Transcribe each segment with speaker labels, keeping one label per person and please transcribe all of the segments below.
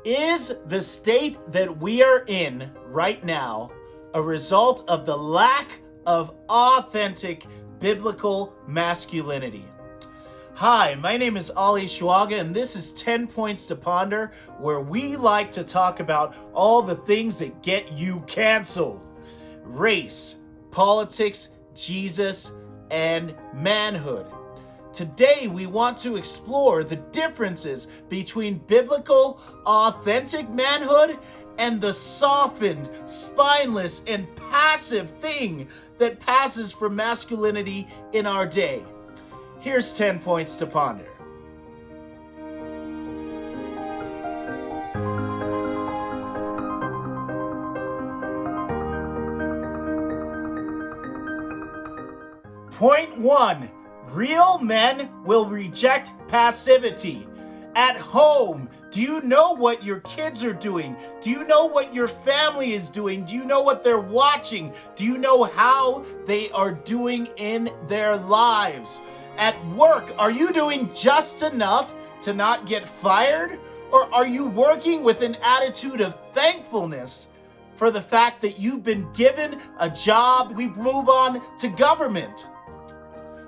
Speaker 1: Is the state that we are in right now a result of the lack of authentic biblical masculinity? Hi, my name is Ali Shuaga, and this is 10 Points to Ponder, where we like to talk about all the things that get you canceled. Race, politics, Jesus, and manhood. Today, we want to explore the differences between biblical, authentic manhood and the softened, spineless, and passive thing that passes for masculinity in our day. Here's 10 points to ponder. Point 1. Real men will reject passivity. At home, do you know what your kids are doing? Do you know what your family is doing? Do you know what they're watching? Do you know how they are doing in their lives? At work, are you doing just enough to not get fired? Or are you working with an attitude of thankfulness for the fact that you've been given a job? We move on to government.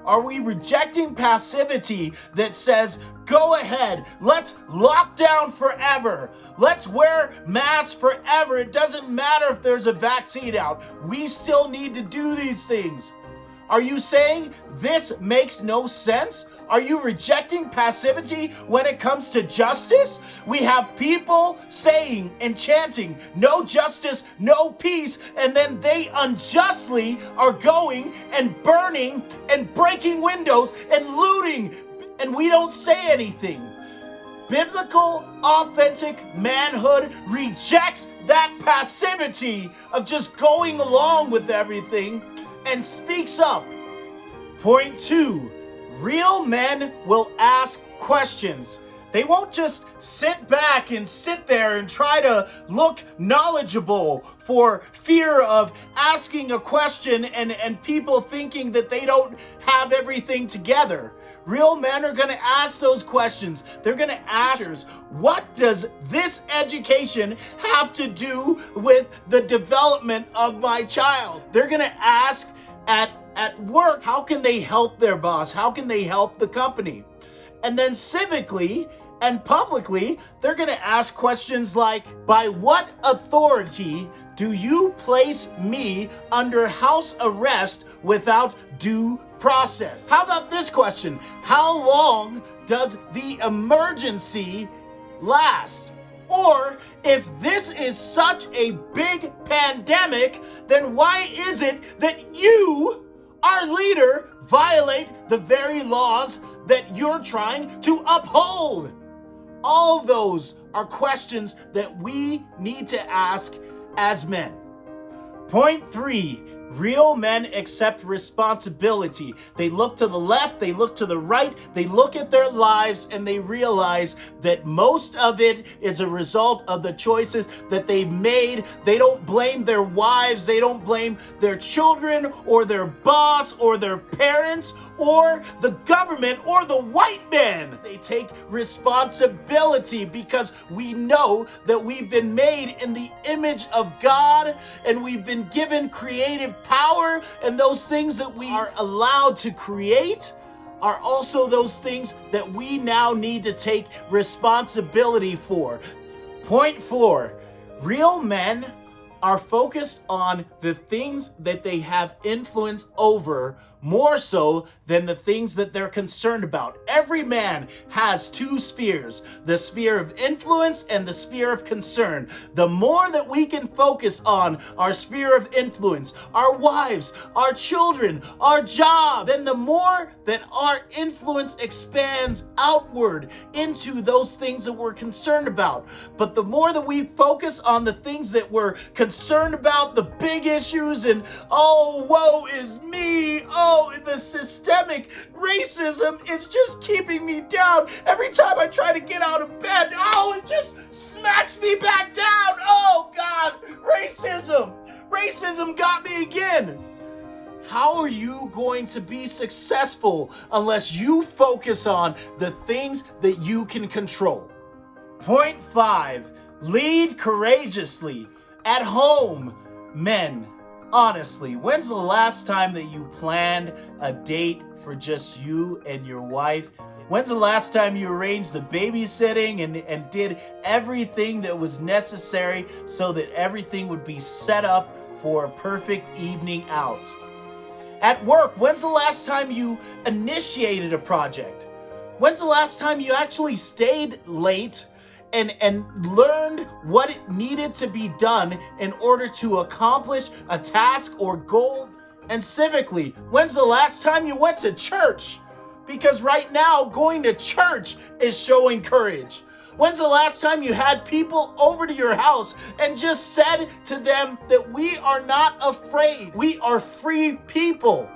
Speaker 1: Are we rejecting passivity that says, go ahead, let's lock down forever. Let's wear masks forever. It doesn't matter if there's a vaccine out. We still need to do these things. Are you saying this makes no sense? Are you rejecting passivity when it comes to justice? We have people saying and chanting, no justice, no peace, and then they unjustly are going and burning and breaking windows and looting, and we don't say anything. Biblical, authentic manhood rejects that passivity of just going along with everything and speaks up. Point 2. Real men will ask questions. They won't just sit back and sit there and try to look knowledgeable for fear of asking a question and people thinking that they don't have everything together. Real men are going to ask those questions. They're going to ask, what does this education have to do with the development of my child? They're going to ask at work, how can they help their boss? How can they help the company? And then civically and publicly, they're going to ask questions like, by what authority do you place me under house arrest without due process? How about this question? How long does the emergency last? Or if this is such a big pandemic, then why is it that you, our leader, violate the very laws that you're trying to uphold? All of those are questions that we need to ask as men. Point 3. Real men accept responsibility. They look to the left, they look to the right, they look at their lives and they realize that most of it is a result of the choices that they've made. They don't blame their wives, they don't blame their children or their boss or their parents or the government or the white man. They take responsibility because we know that we've been made in the image of God and we've been given creative power, and those things that we are allowed to create are also those things that we now need to take responsibility for. Point 4. Real men are focused on the things that they have influence over more so than the things that they're concerned about. Every man has two spheres, the sphere of influence and the sphere of concern. The more that we can focus on our sphere of influence, our wives, our children, our job, then the more that our influence expands outward into those things that we're concerned about. But the more that we focus on the things that we're concerned about, the big issues, and oh, woe is me, the systemic racism is just keeping me down. Every time I try to get out of bed, it just smacks me back down. Oh God, racism got me again. How are you going to be successful unless you focus on the things that you can control? Point 5. Lead courageously. At home, men, honestly, when's the last time that you planned a date for just you and your wife? When's the last time you arranged the babysitting and did everything that was necessary so that everything would be set up for a perfect evening out? At work, when's the last time you initiated a project? When's the last time you actually stayed late and learned what it needed to be done in order to accomplish a task or goal? And civically, when's the last time you went to church? Because right now, going to church is showing courage. When's the last time you had people over to your house and just said to them that we are not afraid, we are free people?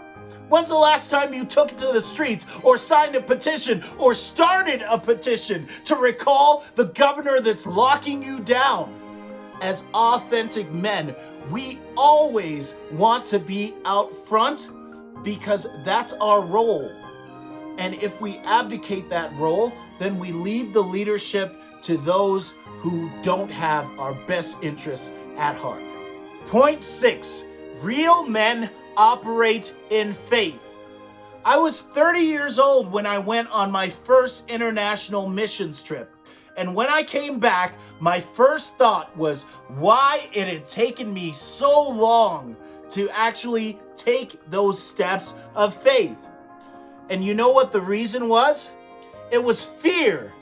Speaker 1: When's the last time you took it to the streets or signed a petition or started a petition to recall the governor that's locking you down? As authentic men, we always want to be out front because that's our role. And if we abdicate that role, then we leave the leadership to those who don't have our best interests at heart. Point 6, real men operate in faith. I was 30 years old when I went on my first international missions trip. And when I came back, my first thought was why it had taken me so long to actually take those steps of faith. And you know what the reason was? It was fear.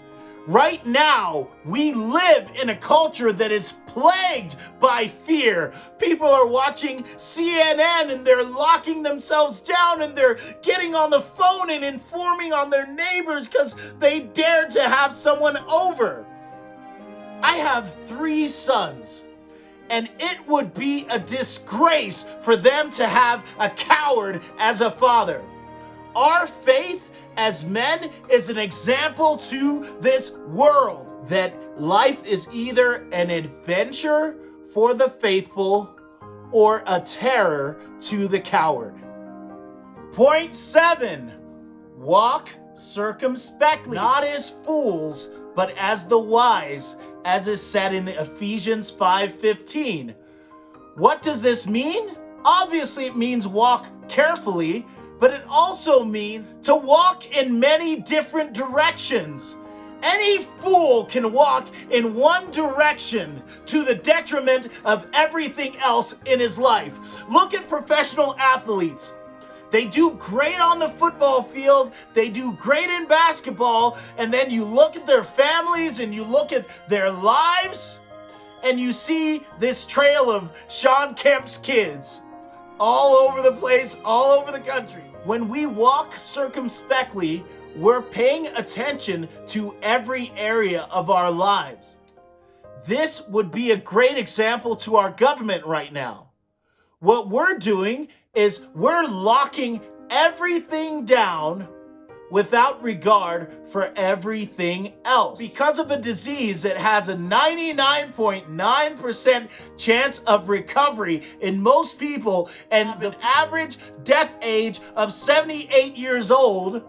Speaker 1: Right now, we live in a culture that is plagued by fear. People are watching CNN and they're locking themselves down and they're getting on the phone and informing on their neighbors because they dared to have someone over. I have 3 sons, and it would be a disgrace for them to have a coward as a father. Our faith as men is an example to this world that life is either an adventure for the faithful or a terror to the coward. Point 7, walk circumspectly, not as fools, but as the wise, as is said in Ephesians 5:15. What does this mean? Obviously, it means walk carefully, but it also means to walk in many different directions. Any fool can walk in one direction to the detriment of everything else in his life. Look at professional athletes. They do great on the football field, they do great in basketball, and then you look at their families and you look at their lives, and you see this trail of Sean Kemp's kids all over the place, all over the country. When we walk circumspectly, we're paying attention to every area of our lives. This would be a great example to our government right now. What we're doing is we're locking everything down without regard for everything else. Because of a disease that has a 99.9% chance of recovery in most people and the average death age of 78 years old,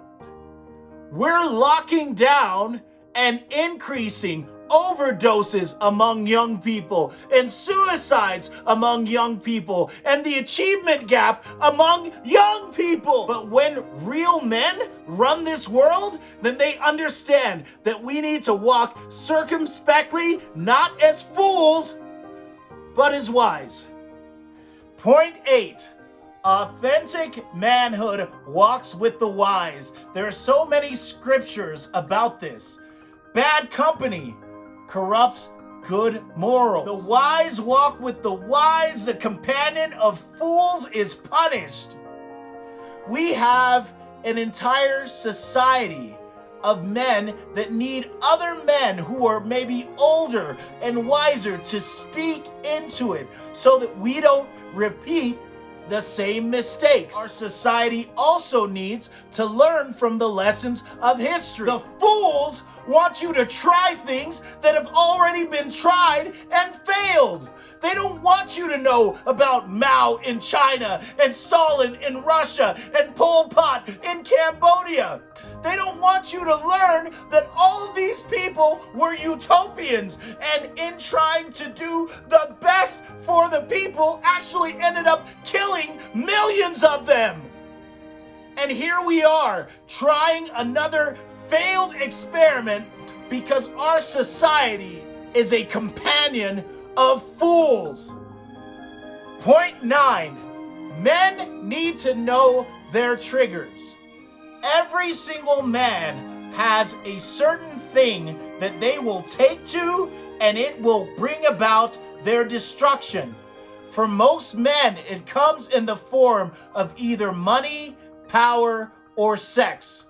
Speaker 1: we're locking down and increasing overdoses among young people and suicides among young people and the achievement gap among young people. But when real men run this world, then they understand that we need to walk circumspectly, not as fools, but as wise. Point 8. Authentic manhood walks with the wise. There are so many scriptures about this. Bad company corrupts good morals. The wise walk with the wise. The companion of fools is punished. We have an entire society of men that need other men who are maybe older and wiser to speak into it so that we don't repeat the same mistakes. Our society also needs to learn from the lessons of history. The fools want you to try things that have already been tried and failed. They don't want you to know about Mao in China and Stalin in Russia and Pol Pot in Cambodia. They don't want you to learn that all of these people were utopians, and in trying to do the best for the people, actually ended up killing millions of them. And here we are, trying another failed experiment because our society is a companion of fools. Point 9. Men need to know their triggers. Every single man has a certain thing that they will take to, and it will bring about their destruction. For most men, it comes in the form of either money, power, or sex.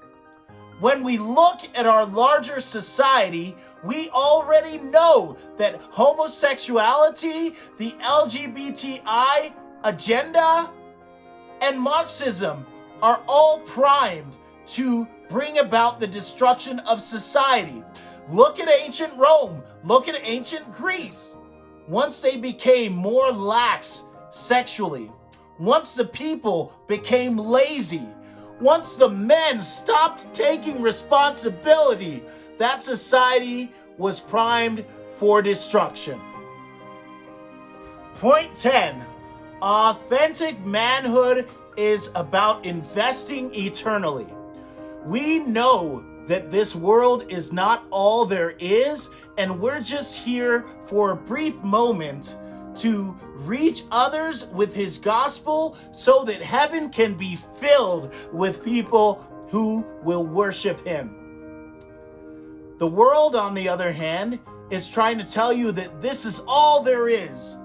Speaker 1: When we look at our larger society, we already know that homosexuality, the LGBTI agenda, and Marxism are all primed to bring about the destruction of society. Look at ancient Rome. Look at ancient Greece. Once they became more lax sexually, once the people became lazy, once the men stopped taking responsibility, that society was primed for destruction. Point 10. Authentic manhood is about investing eternally. We know that this world is not all there is, and we're just here for a brief moment to reach others with his gospel so that heaven can be filled with people who will worship him. The world, on the other hand, is trying to tell you that this is all there is,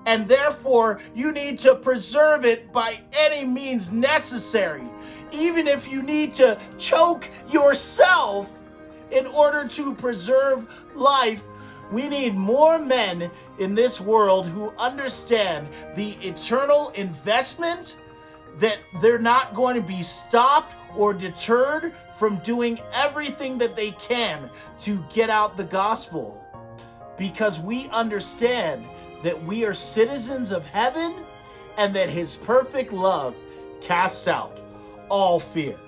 Speaker 1: and therefore you need to preserve it by any means necessary, even if you need to choke yourself in order to preserve life. We need more men in this world who understand the eternal investment, that they're not going to be stopped or deterred from doing everything that they can to get out the gospel, because we understand that we are citizens of heaven and that his perfect love casts out all fear.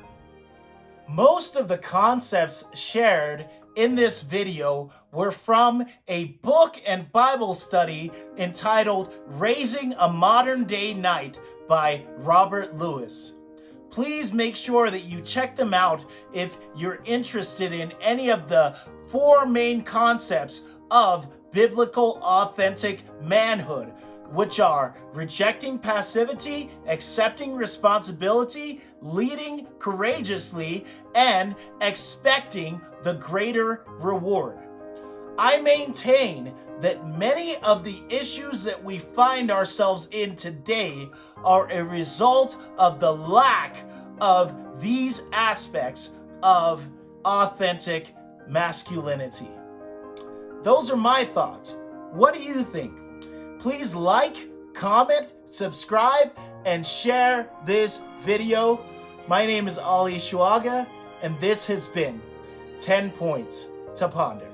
Speaker 1: Most of the concepts shared in this video were from a book and Bible study entitled Raising a Modern Day Knight by Robert Lewis. Please make sure that you check them out if you're interested in any of the 4 main concepts of biblical authentic manhood, which are rejecting passivity, accepting responsibility, leading courageously, and expecting the greater reward. I maintain that many of the issues that we find ourselves in today are a result of the lack of these aspects of authentic masculinity. Those are my thoughts. What do you think? Please like, comment, subscribe, and share this video. My name is Ali Shuaga, and this has been 10 Points to Ponder.